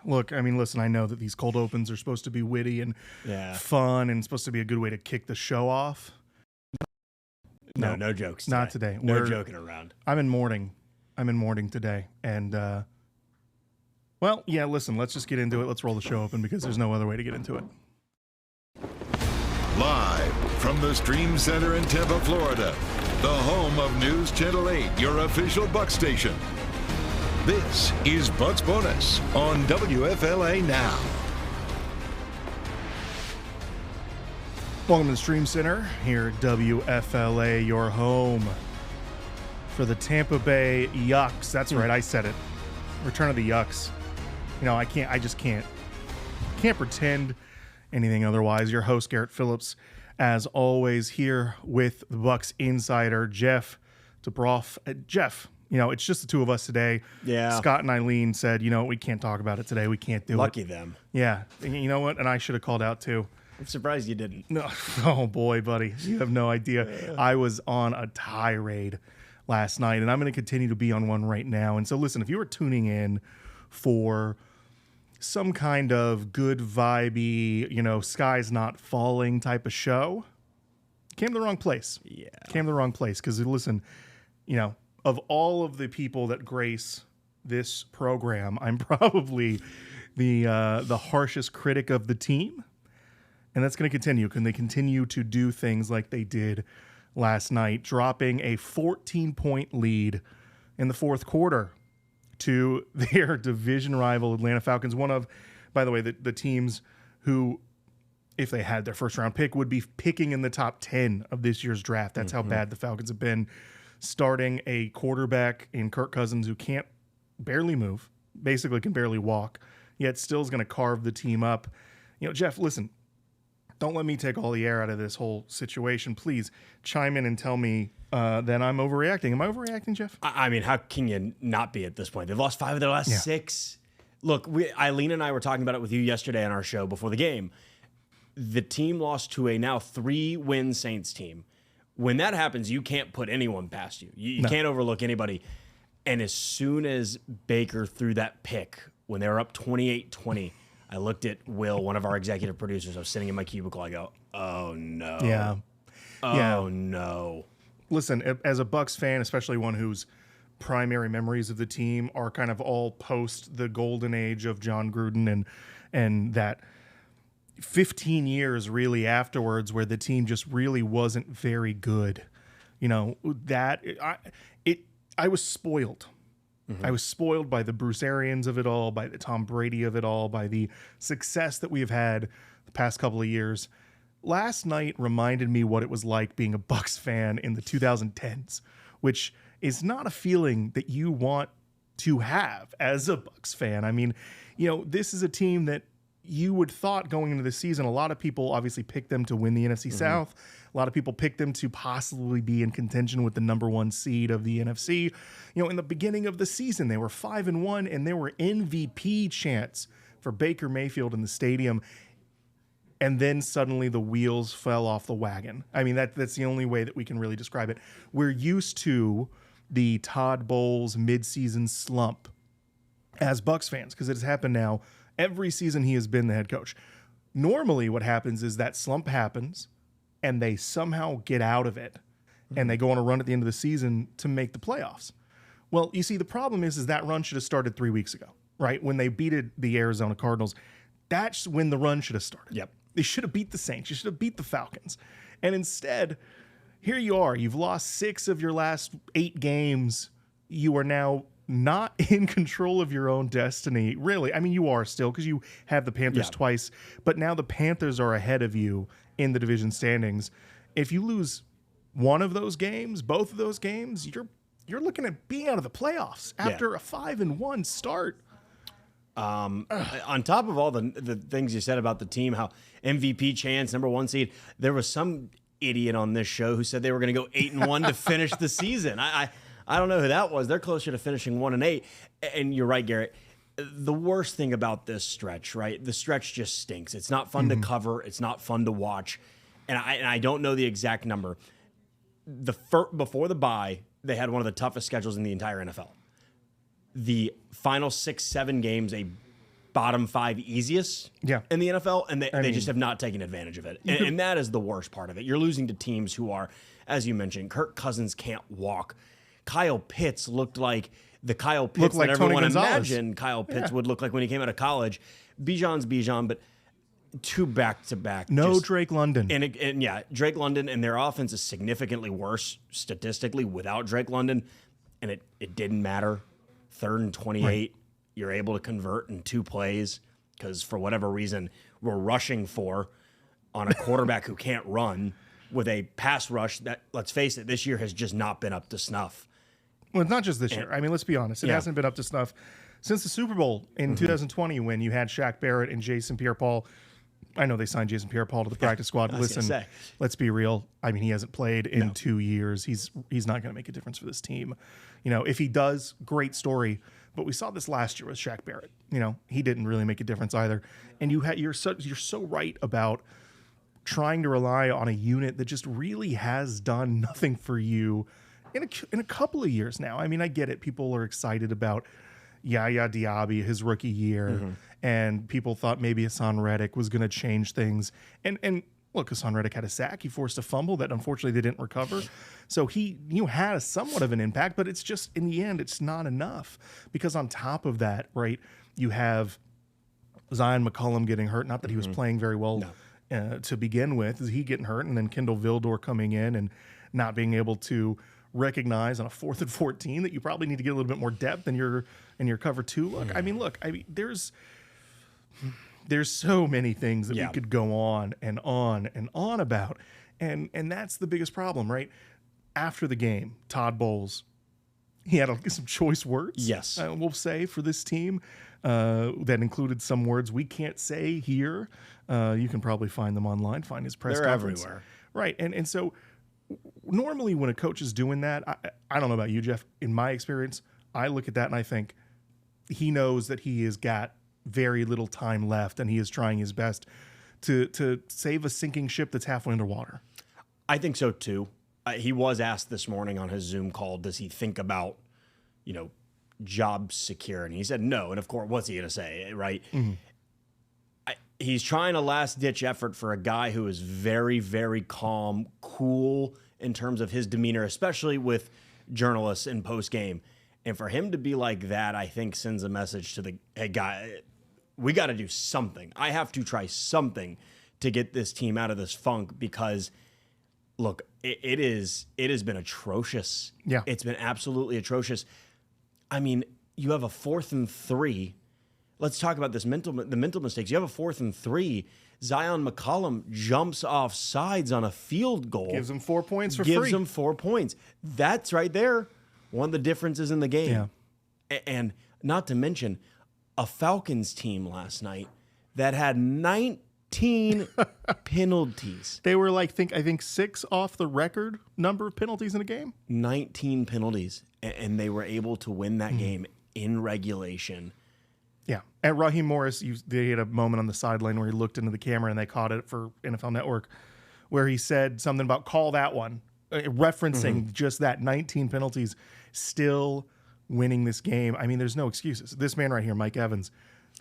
Look, I mean, listen, I know that these cold opens are supposed to be witty and fun and supposed to be a good way to kick the show off. No jokes today. Not today. No joking around. I'm in mourning today. And, well, yeah, listen, let's just get into it. Let's roll the show open because there's no other way to get into it. Live from the Stream Center in Tampa, Florida, the home of News Channel 8, your official Bucs station. This is Bucs Bonus on WFLA Now. Welcome to the Stream Center here at WFLA, your home for the Tampa Bay Yucks. That's right, I said it. Return of the Yucks. You know, I just can't pretend anything otherwise. Your host, Garrett Phillips, as always, here with the Bucs Insider Jeff Dubrof. Jeff, you know, it's just the two of us today. Yeah. Scott and Eileen said, you know, we can't talk about it today. We can't do it. Lucky them. Yeah. And you know what? And I should have called out too. I'm surprised you didn't. No. Oh, boy, buddy. You have no idea. I was on a tirade last night, and I'm going to continue to be on one right now. And so, listen, if you were tuning in for some kind of good vibey, you know, sky's not falling type of show, came to the wrong place. Yeah. Came to the wrong place because, listen, you know, of all of the people that grace this program, I'm probably the harshest critic of the team. And that's going to continue. Can they continue to do things like they did last night, dropping a 14-point lead in the fourth quarter to their division rival Atlanta Falcons? One of, by the way, the teams who, if they had their first-round pick, would be picking in the top 10 of this year's draft. That's how bad the Falcons have been, starting a quarterback in Kirk Cousins who can't barely move, basically can barely walk, yet still is going to carve the team up. You know, Jeff, listen, don't let me take all the air out of this whole situation. Please chime in and tell me that I'm overreacting. Am I overreacting, Jeff? I mean, how can you not be at this point? They've lost 5 of their last 6. Look, Eileen and I were talking about it with you yesterday on our show before the game. The team lost to a now 3-win Saints team. When that happens, you can't put anyone past you. You can't overlook anybody. And as soon as Baker threw that pick, when they were up 28-20, I looked at Will, one of our executive producers. I was sitting in my cubicle. I go, oh, no. Yeah. Oh, no. Listen, as a Bucs fan, especially one whose primary memories of the team are kind of all post the golden age of John Gruden and that 15 years really afterwards where the team just really wasn't very good. You know, that I was spoiled. I was spoiled by the Bruce Arians of it all, by the Tom Brady of it all, by the success that we've had the past couple of years. Last night reminded me what it was like being a Bucs fan in the 2010s, which is not a feeling that you want to have as a Bucs fan. I mean, you know, this is a team that you would thought going into the season, a lot of people obviously picked them to win the NFC South. A lot of people picked them to possibly be in contention with the number 1 seed of the NFC. You know, in the beginning of the season, they were 5-1, and there were MVP chants for Baker Mayfield in the stadium. And then suddenly the wheels fell off the wagon. I mean, that's the only way that we can really describe it. We're used to the Todd Bowles midseason slump as Bucs fans because it has happened now every season he has been the head coach. Normally what happens is that slump happens and they somehow get out of it and they go on a run at the end of the season to make the playoffs. Well, you see, the problem is that run should have started 3 weeks ago, right? When they beat the Arizona Cardinals, that's when the run should have started. Yep. They should have beat the Saints. You should have beat the Falcons. And instead, here you are. You've lost 6 of your last 8 games. You are now not in control of your own destiny, really. I mean, you are still because you have the Panthers twice, but now the Panthers are ahead of you in the division standings. If you lose one of those games, both of those games, you're looking at being out of the playoffs after a 5-1 start. On top of all the things you said about the team, how MVP chance, number 1 seed, there was some idiot on this show who said they were going to go 8-1 to finish the season. I don't know who that was. They're closer to finishing 1-8. And you're right, Garrett. The worst thing about this stretch, right? The stretch just stinks. It's not fun to cover. It's not fun to watch. And I don't know the exact number. Before the bye, they had one of the toughest schedules in the entire NFL. the final 6-7 games a bottom 5 easiest in the NFL, and they just have not taken advantage of it. And that is the worst part of it. You're losing to teams who are, as you mentioned, Kirk Cousins can't walk. Kyle Pitts looked like the Kyle Pitts like that Tony everyone Gonzalez. imagined Kyle Pitts would look like when he came out of college. Bijan's Bijan, but 2 back-to-back. No Drake London. And Drake London, and their offense is significantly worse statistically without Drake London, and it didn't matter. 3rd and 28. Right. You're able to convert in 2 plays because for whatever reason we're rushing for on a quarterback who can't run with a pass rush that, let's face it, this year has just not been up to snuff. Well, it's not just this year. I mean, let's be honest. It hasn't been up to snuff since the Super Bowl in 2020 when you had Shaq Barrett and Jason Pierre-Paul. I know they signed Jason Pierre-Paul to the practice squad. Listen, let's be real. I mean, he hasn't played in 2 years. He's not going to make a difference for this team. You know, if he does, great story. But we saw this last year with Shaq Barrett. You know, he didn't really make a difference either. And you're so right about trying to rely on a unit that just really has done nothing for you in a couple of years now. I mean, I get it. People are excited about Yaya Diaby, his rookie year, and people thought maybe Hassan Reddick was going to change things. And look, Hassan Reddick had a sack. He forced a fumble that unfortunately they didn't recover. So he had a somewhat of an impact, but it's just, in the end, it's not enough. Because on top of that, right, you have Zion McCollum getting hurt. Not that he was playing very well to begin with. Is he getting hurt? And then Kendall Vildor coming in and not being able to recognize on a 4th and 14 that you probably need to get a little bit more depth in your cover 2 look. I mean, there's so many things that we could go on and on and on about. And that's the biggest problem, right? After the game, Todd Bowles, he had some choice words, we'll say, for this team that included some words we can't say here. You can probably find them online, find his press conference. They're everywhere. Right. And so normally when a coach is doing that, I don't know about you, Jeff, in my experience, I look at that and I think he knows that he has got very little time left and he is trying his best to save a sinking ship that's halfway underwater. I think so too. He was asked this morning on his Zoom call, does he think about, job security? He said no. And of course, what's he going to say, right? He's trying a last-ditch effort for a guy who is very, very calm, cool in terms of his demeanor, especially with journalists in post-game. And for him to be like that, I think sends a message to hey, guy, we got to do something. I have to try something to get this team out of this funk because, look, it has been atrocious. Yeah. It's been absolutely atrocious. I mean, you have a 4th and 3. Let's talk about the mental mistakes. You have a 4th and 3. Zion McCollum jumps off sides on a field goal. Gives him 4 points for free. Gives him 4 points. That's right there. One of the differences in the game. Yeah. And not to mention a Falcons team last night that had 19 penalties. They were I think 6 off the record number of penalties in a game. 19 penalties. And they were able to win that game in regulation. Yeah. And Raheem Morris, they had a moment on the sideline where he looked into the camera and they caught it for NFL Network where he said something about call that one, referencing just that 19 penalties, still winning this game. I mean, there's no excuses. This man right here, Mike Evans,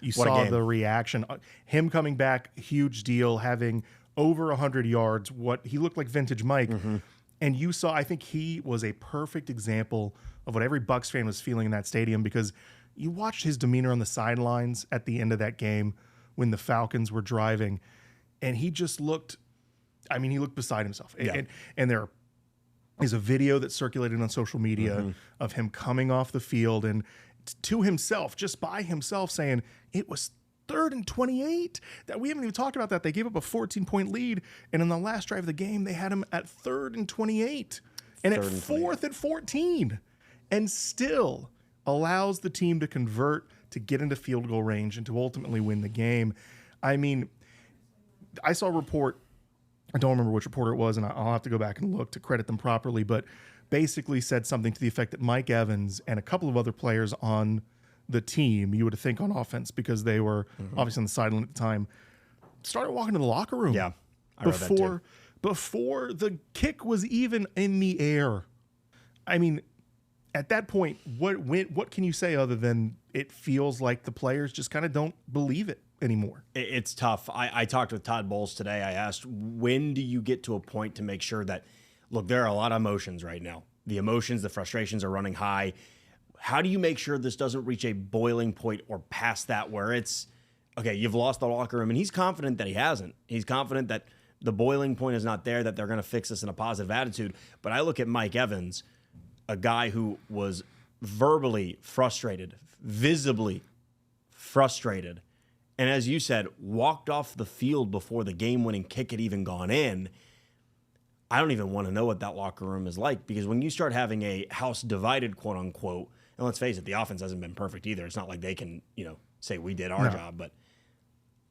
you saw the reaction. Him coming back, huge deal, having over 100 yards, what he looked like vintage Mike. And you saw, I think he was a perfect example of what every Bucs fan was feeling in that stadium because you watched his demeanor on the sidelines at the end of that game when the Falcons were driving, and he just looked, he looked beside himself. Yeah. And there is a video that's circulated on social media of him coming off the field and to himself, just by himself, saying, it was 3rd and 28. That we haven't even talked about that. They gave up a 14-point lead, and in the last drive of the game, they had him at 3rd and 28 and at 4th and 14, and still allows the team to convert, to get into field goal range, and to ultimately win the game. I mean, I saw a report, I don't remember which reporter it was, and I'll have to go back and look to credit them properly, but basically said something to the effect that Mike Evans and a couple of other players on the team, you would think on offense, because they were obviously on the sideline at the time, started walking to the locker room. Yeah, I read that too. Before the kick was even in the air. I mean, at that point, what can you say other than it feels like the players just kind of don't believe it anymore? It's tough. I talked with Todd Bowles today. I asked, when do you get to a point to make sure that, look, there are a lot of emotions right now. The emotions, the frustrations are running high. How do you make sure this doesn't reach a boiling point or past that where it's, okay, you've lost the locker room, and he's confident that he hasn't. He's confident that the boiling point is not there, that they're going to fix this in a positive attitude. But I look at Mike Evans, a guy who was verbally frustrated, visibly frustrated, and as you said, walked off the field before the game-winning kick had even gone in. I don't even want to know what that locker room is like, because when you start having a house divided, quote unquote, and let's face it, the offense hasn't been perfect either. It's not like they can, say we did our job, but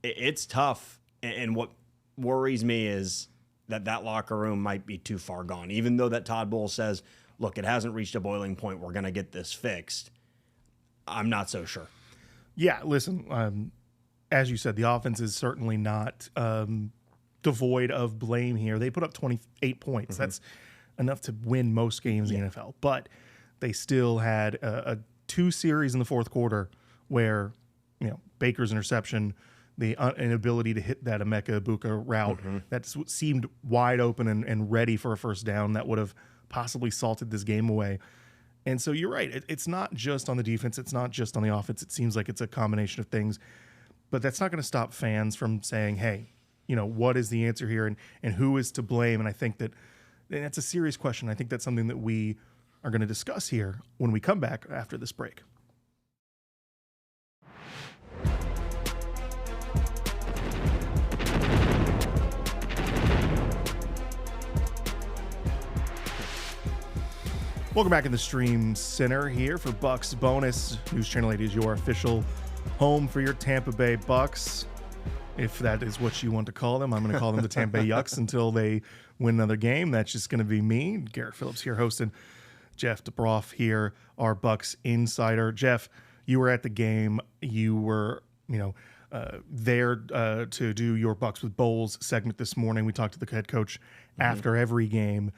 it's tough. And what worries me is that locker room might be too far gone. Even though that Todd Bowles says, look, it hasn't reached a boiling point, we're going to get this fixed, I'm not so sure. Yeah, listen, as you said, the offense is certainly not devoid of blame here. They put up 28 points. Mm-hmm. That's enough to win most games in the NFL. But they still had a 2 series in the fourth quarter where, Baker's interception, the inability to hit that Emeka Ibuka route that seemed wide open and ready for a first down that would have possibly salted this game away. And so you're right. It's not just on the defense. It's not just on the offense. It seems like it's a combination of things. But that's not going to stop fans from saying, hey, what is the answer here and who is to blame? And I think and that's a serious question. I think that's something that we are going to discuss here when we come back after this break. Welcome back in the Stream Center here for Bucs Bonus. News Channel 8 is your official home for your Tampa Bay Bucs. If that is what you want to call them, I'm going to call them the Tampa Bay Yucks until they win another game. That's just going to be me. Garrett Phillips here hosting. Jeff Dubrof here, our Bucs Insider. Jeff, you were at the game. You were, there to do your Bucs with Bowles segment this morning. We talked to the head coach after every game.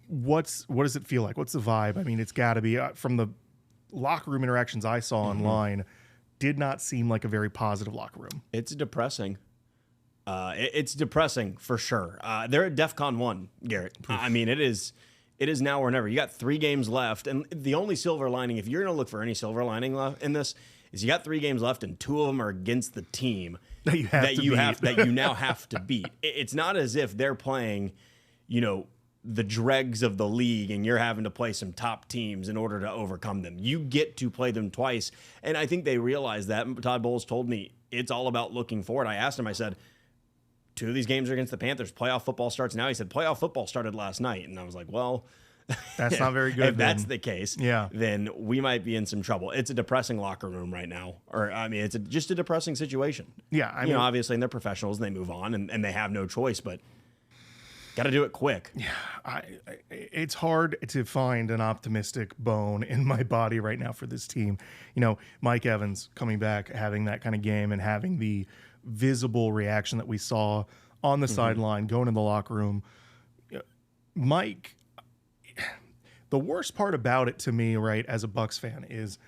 What does it feel like? What's the vibe? I mean, it's got to be from the locker room interactions I saw online. Did not seem like a very positive locker room. It's depressing. It's depressing for sure. They're at DEFCON 1, Garrett. I mean, it is now or never. You got 3 games left, and the only silver lining, if you're going to look for any silver lining in this, is you got 3 games left, and 2 of them are against the team that you now have to beat. It's not as if they're playing, the dregs of the league and you're having to play some top teams in order to overcome them. You get to play them twice. And I think they realize that. Todd Bowles told me it's all about looking forward. I asked him, I said, 2 of these games are against the Panthers. Playoff football starts now. He said, playoff football started last night. And I was like, well, that's not very good. If that's the case, then we might be in some trouble. It's a depressing locker room right now. It's just a depressing situation. Yeah. I mean, obviously, and they're professionals and they move on and they have no choice, but got to do it quick. Yeah, it's hard to find an optimistic bone in my body right now for this team. Mike Evans coming back, having that kind of game and having the visible reaction that we saw on the sideline, going in the locker room. Mike, the worst part about it to me, right, as a Bucs fan, is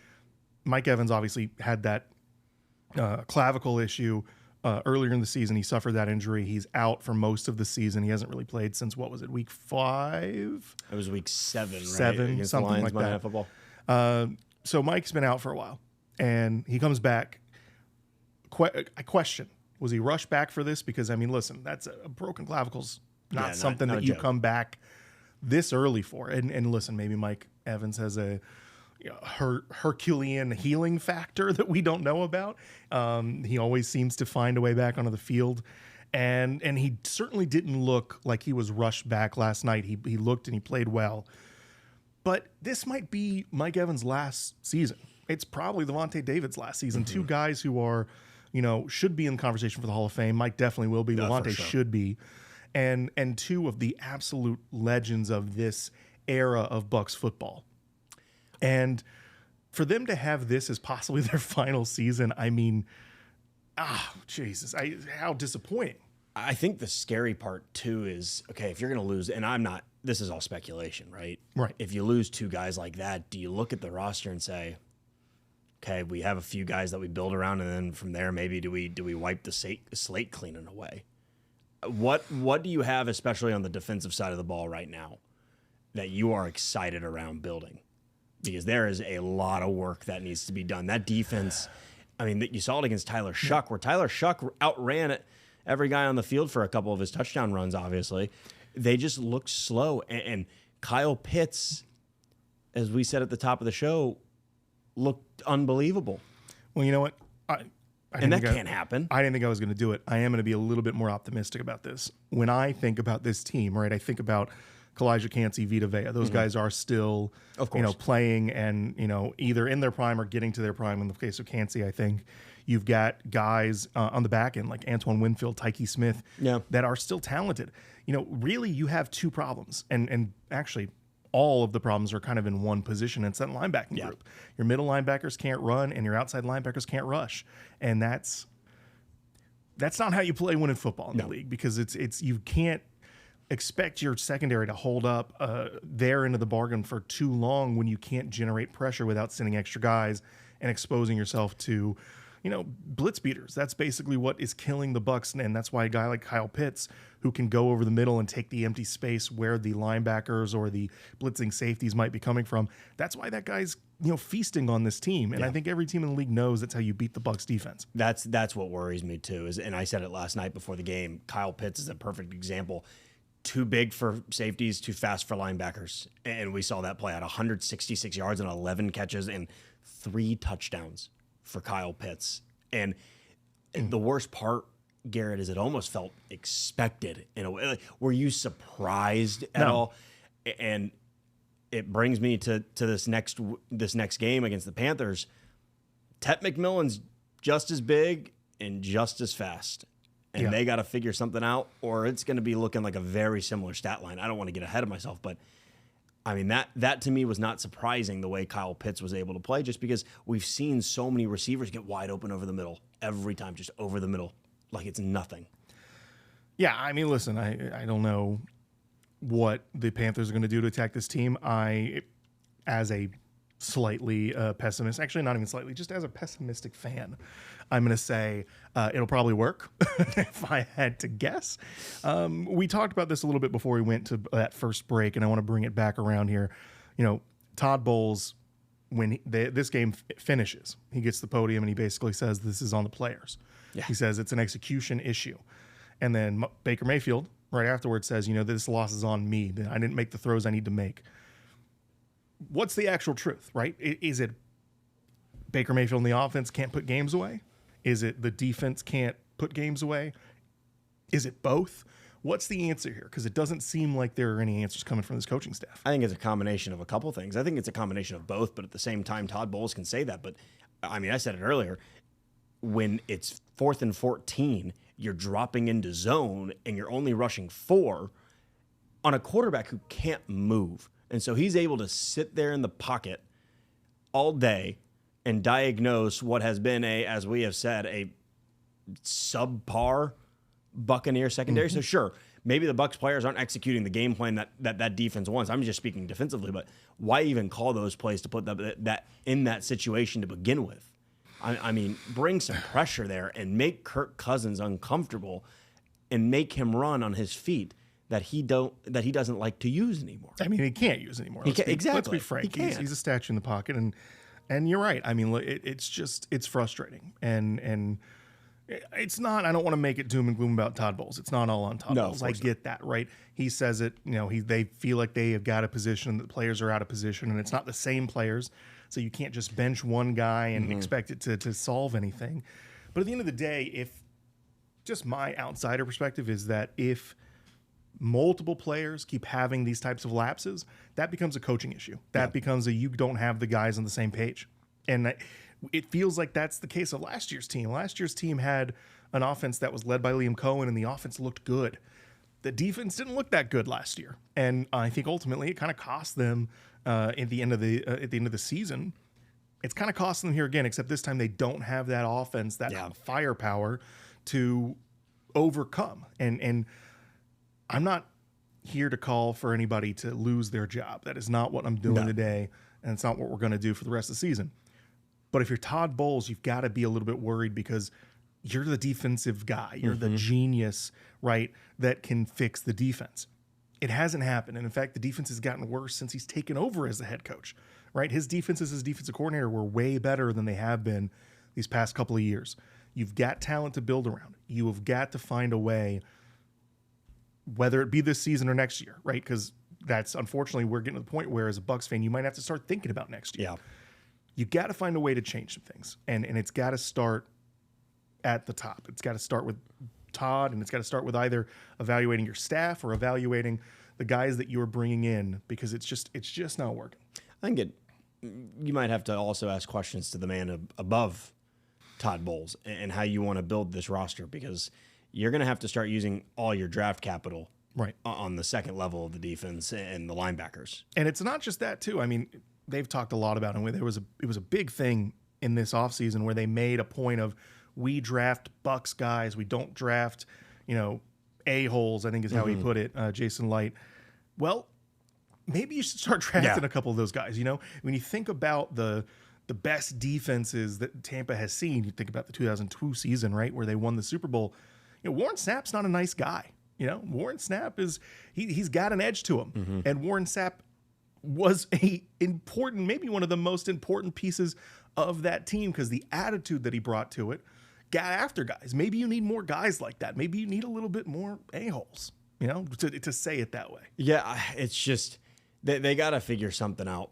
Mike Evans obviously had that clavicle issue. Earlier in the season, he suffered that injury. He's out for most of the season. He hasn't really played since, what was it, week 5? It was week 7, right? 7, something like that. Football. So Mike's been out for a while, and he comes back. I question, was he rushed back for this? Because, I mean, listen, that's a broken clavicle's not something that you come back this early for. And listen, maybe Mike Evans has a Herculean healing factor that we don't know about. He always seems to find a way back onto the field, and he certainly didn't look like he was rushed back last night. He looked and he played well, but this might be Mike Evans' last season. It's probably Levante David's last season. 2 guys who are, should be in the conversation for the Hall of Fame. Mike definitely will be. Levante should be, and 2 of the absolute legends of this era of Bucs football. And for them to have this as possibly their final season, I mean, Jesus, how disappointing. I think the scary part, too, is, okay, if you're going to lose, and I'm not this is all speculation, right? Right. If you lose two guys like that, do you look at the roster and say, okay, we have a few guys that we build around, and then from there, maybe do we wipe the slate clean in a way? What do you have, especially on the defensive side of the ball right now, that you are excited around building? Because there is a lot of work that needs to be done. That defense, I mean, you saw it against Tyler Shuck, where Tyler Shuck outran every guy on the field for a couple of his touchdown runs, obviously. They just looked slow. And Kyle Pitts, as we said at the top of the show, looked unbelievable. Well, you know what? And that can't happen. I didn't think I was going to do it. I am going to be a little bit more optimistic about this. When I think about this team, right, I think about Kalijah Cansey, Vita Vea. Those guys are still, playing and, either in their prime or getting to their prime. In the case of Cansey, I think you've got guys on the back end like Antoine Winfield, Tyke Smith, that are still talented. Really, you have two problems, and actually all of the problems are kind of in one position. It's that linebacking group. Your middle linebackers can't run, and your outside linebackers can't rush, and that's not how you play winning football in the league, because it's you can't expect your secondary to hold up their end of the bargain for too long when you can't generate pressure without sending extra guys and exposing yourself to blitz beaters. That's basically what is killing the Bucs, and that's why a guy like Kyle Pitts, who can go over the middle and take the empty space where the linebackers or the blitzing safeties might be coming from, that's why that guy's feasting on this team. And I think every team in the league knows that's how you beat the Bucs defense. That's what worries me too. And I said it last night before the game. Kyle Pitts is a perfect example. Too big for safeties, too fast for linebackers, and we saw that play out. 166 yards and 11 catches and 3 touchdowns for Kyle Pitts. And the worst part, Garrett, is it almost felt expected in a way. Like, were you surprised at all? And it brings me to this next game against the Panthers. Tet McMillan's just as big and just as fast. And they got to figure something out, or it's going to be looking like a very similar stat line. I don't want to get ahead of myself, but I mean, that to me was not surprising, the way Kyle Pitts was able to play, just because we've seen so many receivers get wide open over the middle every time, just over the middle, like it's nothing. Yeah, I mean, listen, I don't know what the Panthers are going to do to attack this team. As a slightly pessimist, actually not even slightly, just as a pessimistic fan, I'm going to say it'll probably work if I had to guess. We talked about this a little bit before we went to that first break, and I want to bring it back around here. Todd Bowles, when this game finishes, he gets the podium and he basically says this is on the players. Yeah. He says it's an execution issue. And then Baker Mayfield right afterwards says, this loss is on me. I didn't make the throws I need to make. What's the actual truth, right? Is it Baker Mayfield and the offense can't put games away? Is it the defense can't put games away? Is it both? What's the answer here? Because it doesn't seem like there are any answers coming from this coaching staff. I think it's a combination of a couple things. I think it's a combination of both, but at the same time, Todd Bowles can say that. But, I mean, I said it earlier. When it's 4th and 14, you're dropping into zone and you're only rushing 4 on a quarterback who can't move. And so he's able to sit there in the pocket all day and diagnose what has been as we have said, a subpar Buccaneer secondary. So sure, maybe the Bucs players aren't executing the game plan that defense wants. I'm just speaking defensively, but why even call those plays to put that in that situation to begin with? I mean, bring some pressure there and make Kirk Cousins uncomfortable and make him run on his feet that he doesn't like to use anymore. I mean, he can't use anymore. Exactly. Let's be frank. He's a statue in the pocket, and you're right. I mean, it's frustrating, and it's not. I don't want to make it doom and gloom about Todd Bowles. It's not all on Todd Bowles. I get that, right? He says it. They feel like they have got a position, that players are out of position, and it's not the same players. So you can't just bench one guy and expect it to solve anything. But at the end of the day, if just my outsider perspective is that if multiple players keep having these types of lapses, that becomes a coaching issue. That becomes you don't have the guys on the same page. And it feels like that's the case of last year's team. Last year's team had an offense that was led by Liam Cohen, and the offense looked good. The defense didn't look that good last year. And I think ultimately it kind of cost them at the end of the season. It's kind of cost them here again, except this time they don't have that offense, that firepower to overcome. And I'm not here to call for anybody to lose their job. That is not what I'm doing today, and it's not what we're going to do for the rest of the season. But if you're Todd Bowles, you've got to be a little bit worried because you're the defensive guy. You're the genius, right, that can fix the defense. It hasn't happened. And in fact, the defense has gotten worse since he's taken over as the head coach, right? His defenses as defensive coordinator were way better than they have been these past couple of years. You've got talent to build around. You have got to find a way, whether it be this season or next year, right? Because that's, unfortunately, we're getting to the point where, as a Bucs fan, you might have to start thinking about next year. Yeah. You got to find a way to change some things. And it's got to start at the top. It's got to start with Todd, and it's got to start with either evaluating your staff or evaluating the guys that you're bringing in, because it's just not working. I think you might have to also ask questions to the man above Todd Bowles and how you want to build this roster, because you're going to have to start using all your draft capital right on the second level of the defense and the linebackers. And it's not just that too. I mean, they've talked a lot about it. It was a big thing in this offseason where they made a point of, we draft Bucs guys. We don't draft, a-holes, I think is how he put it, Jason Light. Well, maybe you should start drafting a couple of those guys. When you think about the best defenses that Tampa has seen, you think about the 2002 season, right, where they won the Super Bowl. Warren Sapp's not a nice guy. Warren Sapp he's got an edge to him. And Warren Sapp was maybe one of the most important pieces of that team, because the attitude that he brought to it got after guys. Maybe you need more guys like that. Maybe you need a little bit more a-holes, to say it that way. Yeah, it's just they got to figure something out.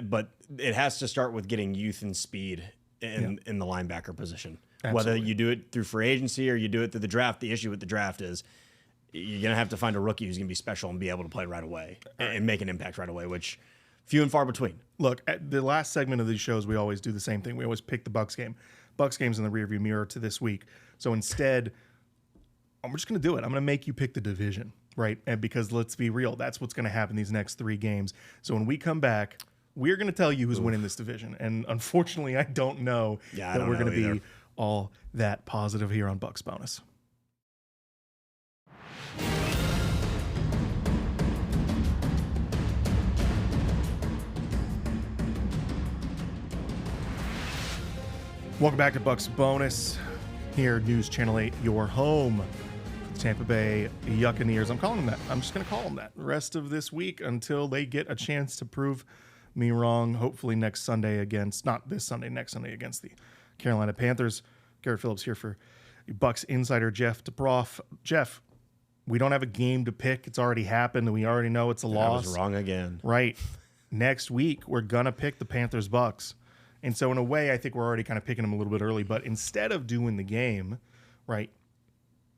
But it has to start with getting youth and speed in the linebacker position. Absolutely. Whether you do it through free agency or you do it through the draft, the issue with the draft is you're going to have to find a rookie who's going to be special and be able to play right away and make an impact right away, which few and far between. Look, at the last segment of these shows, we always do the same thing. We always pick the Bucs game. Bucs game's in the rearview mirror to this week. So instead, I'm just going to do it. I'm going to make you pick the division, right? And because let's be real, that's what's going to happen these next 3 games. So when we come back, we're going to tell you who's winning this division. And unfortunately, I don't know that we're going to be all that positive here on Bucs Bonus. Welcome back to Bucs Bonus here, News Channel 8, your home for the Tampa Bay Yuccaneers. I'm calling them that. I'm just going to call them that the rest of this week until they get a chance to prove me wrong, hopefully next Sunday not this Sunday, next Sunday against the Carolina Panthers. Garrett Phillips here for Bucs Insider Jeff Dubrof. Jeff, we don't have a game to pick. It's already happened, and we already know it's a loss. I was wrong again. Right. Next week, we're going to pick the Panthers-Bucs. And so in a way, I think we're already kind of picking them a little bit early. But instead of doing the game, right,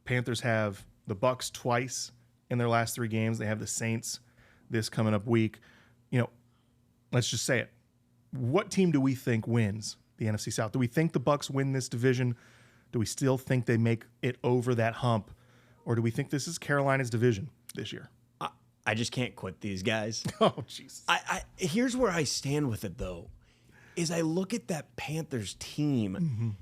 Panthers have the Bucs twice in their last 3 games. They have the Saints this coming up week. Let's just say it. What team do we think wins the NFC South? Do we think the Bucs win this division? Do we still think they make it over that hump? Or do we think this is Carolina's division this year? I just can't quit these guys. Oh, Jesus. Here's where I stand with it, though. Is I look at that Panthers team,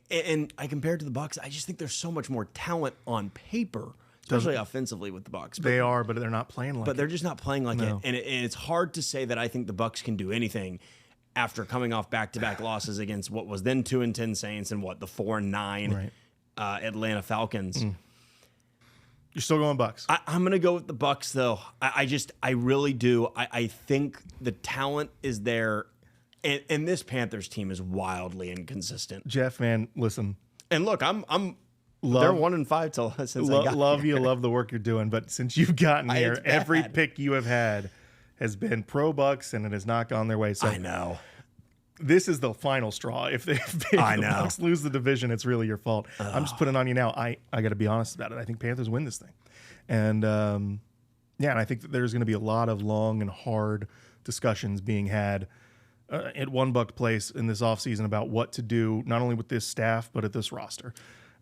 and I compare it to the Bucs. I just think there's so much more talent on paper, especially offensively with the Bucs. They are, but they're not playing like it. But they're just not playing like it. And it's hard to say that I think the Bucs can do anything after coming off back-to-back losses against what was then 2-10 Saints and the 4-9 Atlanta Falcons. You're still going Bucs. I'm going to go with the Bucs, though. I really do. I think the talent is there. And this Panthers team is wildly inconsistent. Jeff, man, listen. And look, they're 1-5 since I got love here. You, love the work you're doing. But since you've gotten here, every pick you have had has been pro Bucs, and it has not gone their way. So I know. This is the final straw. If the Bucs lose the division, it's really your fault. I'm just putting it on you now. I got to be honest about it. I think Panthers win this thing. And, and I think that there's going to be a lot of long and hard discussions being had at One Buck Place in this offseason about what to do, not only with this staff, but at this roster.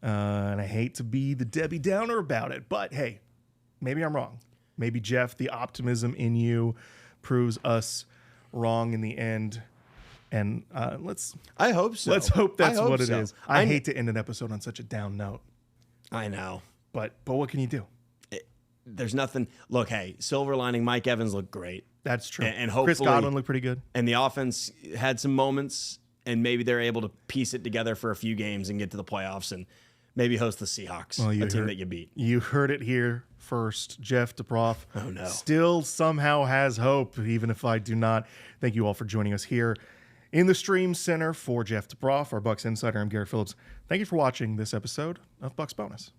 And I hate to be the Debbie Downer about it, but hey, maybe I'm wrong. Maybe, Jeff, the optimism in you proves us wrong in the end. And I hope so. Let's hope that's what it is. I hate to end an episode on such a down note. I know. But what can you do? there's nothing. Look, hey, silver lining, Mike Evans looked great. That's true. And hopefully, Chris Godwin looked pretty good. And the offense had some moments, and maybe they're able to piece it together for a few games and get to the playoffs and maybe host the Seahawks, a team that you beat. You heard it here first. Jeff Dubrof no. still somehow has hope, even if I do not. Thank you all for joining us here in the Stream Center. For Jeff Dubrof, our Bucs Insider, I'm Garrett Phillips. Thank you for watching this episode of Bucs Bonus.